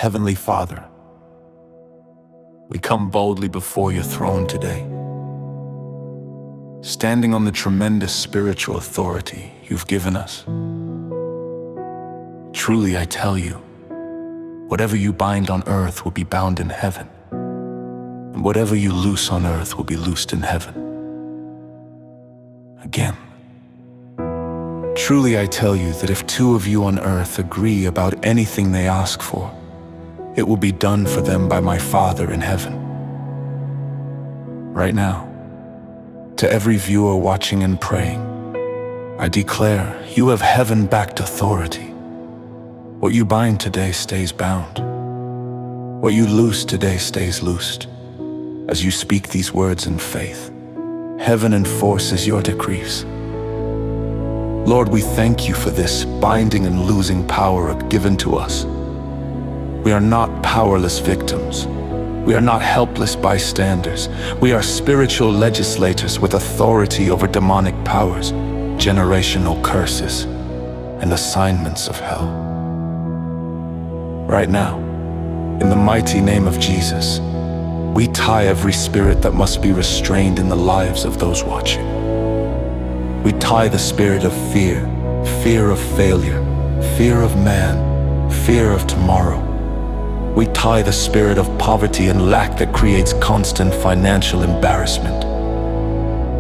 Heavenly Father, we come boldly before your throne today, standing on the tremendous spiritual authority you've given us. Truly, I tell you, whatever you bind on earth will be bound in heaven, and whatever you loose on earth will be loosed in heaven. Again, truly I tell you that if two of you on earth agree about anything they ask for, it will be done for them by my Father in heaven. Right now, to every viewer watching and praying, I declare you have heaven-backed authority. What you bind today stays bound. What you loose today stays loosed. As you speak these words in faith, heaven enforces your decrees. Lord, we thank you for this binding and loosing power given to us. We are not powerless victims. We are not helpless bystanders. We are spiritual legislators with authority over demonic powers, generational curses, and assignments of hell. Right now, in the mighty name of Jesus, we tie every spirit that must be restrained in the lives of those watching. We tie the spirit of fear, fear of failure, fear of man, fear of tomorrow. We tie the spirit of poverty and lack that creates constant financial embarrassment.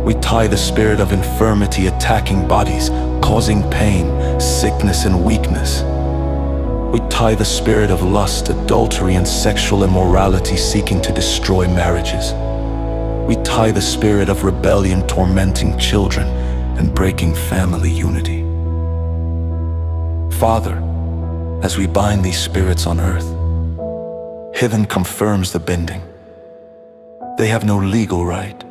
We tie the spirit of infirmity attacking bodies, causing pain, sickness, and weakness. We tie the spirit of lust, adultery, and sexual immorality seeking to destroy marriages. We tie the spirit of rebellion tormenting children and breaking family unity. Father, as we bind these spirits on earth, heaven confirms the binding. They have no legal right.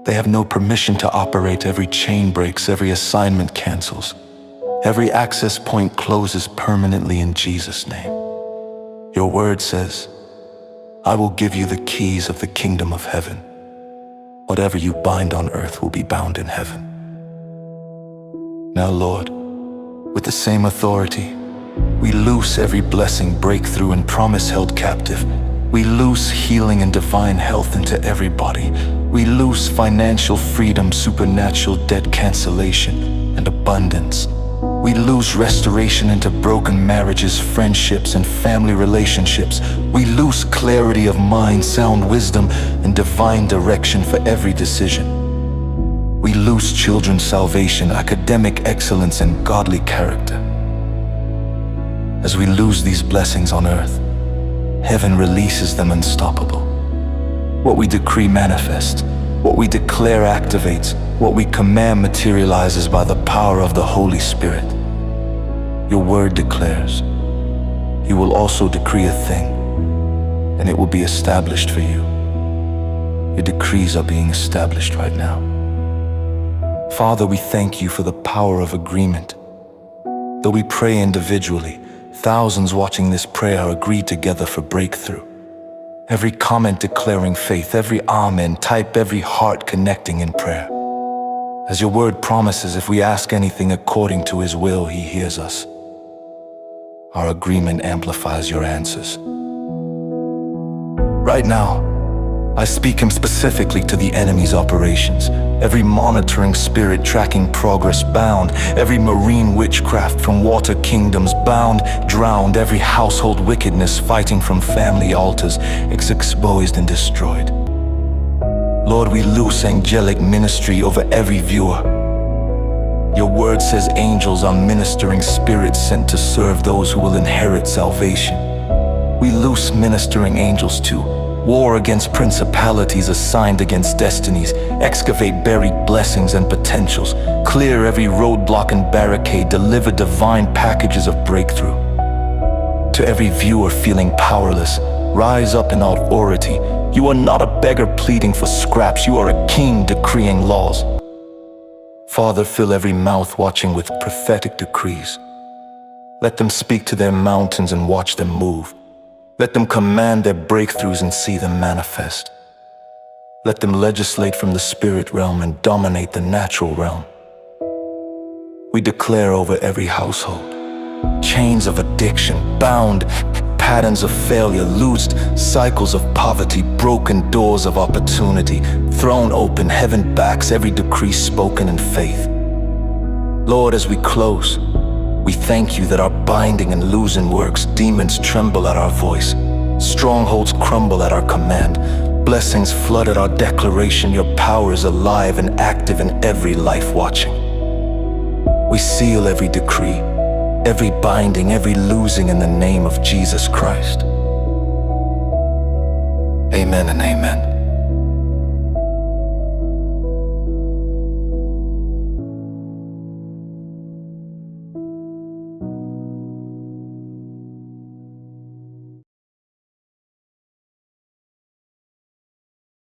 They have no permission to operate. Every chain breaks, every assignment cancels. Every access point closes permanently in Jesus' name. Your word says, I will give you the keys of the kingdom of heaven. Whatever you bind on earth will be bound in heaven. Now, Lord, with the same authority, we loose every blessing, breakthrough, and promise held captive. We loose healing and divine health into every body. We loose financial freedom, supernatural debt cancellation, and abundance. We lose restoration into broken marriages, friendships, and family relationships. We lose clarity of mind, sound wisdom, and divine direction for every decision. We lose children's salvation, academic excellence, and godly character. As we lose these blessings on earth, heaven releases them unstoppable. What we decree manifests. What we declare activates. What we command materializes by the power of the Holy Spirit. Your word declares, you will also decree a thing, and it will be established for you. Your decrees are being established right now. Father, we thank you for the power of agreement. Though we pray individually, thousands watching this prayer agree together for breakthrough. Every comment declaring faith, every amen type, every heart connecting in prayer. As your word promises, if we ask anything according to his will, he hears us. Our agreement amplifies your answers. Right now, I speak him specifically to the enemy's operations. Every monitoring spirit tracking progress bound. Every marine witchcraft from water kingdoms bound, drowned. Every household wickedness fighting from family altars is exposed and destroyed. Lord, we loose angelic ministry over every viewer. Your word says angels are ministering spirits sent to serve those who will inherit salvation. We loose ministering angels to war against principalities assigned against destinies, excavate buried blessings and potentials, clear every roadblock and barricade, deliver divine packages of breakthrough. To every viewer feeling powerless, rise up in authority. You are not a beggar pleading for scraps, you are a king decreeing laws. Father, fill every mouth watching with prophetic decrees. Let them speak to their mountains and watch them move. Let them command their breakthroughs and see them manifest. Let them legislate from the spirit realm and dominate the natural realm. We declare over every household, chains of addiction bound, patterns of failure, loosed cycles of poverty, broken doors of opportunity, thrown open, heaven backs every decree spoken in faith. Lord, as we close, we thank you that our binding and losing works, demons tremble at our voice, strongholds crumble at our command, blessings flood at our declaration. Your power is alive and active in every life watching. We seal every decree, every binding, every losing in the name of Jesus Christ. Amen and amen.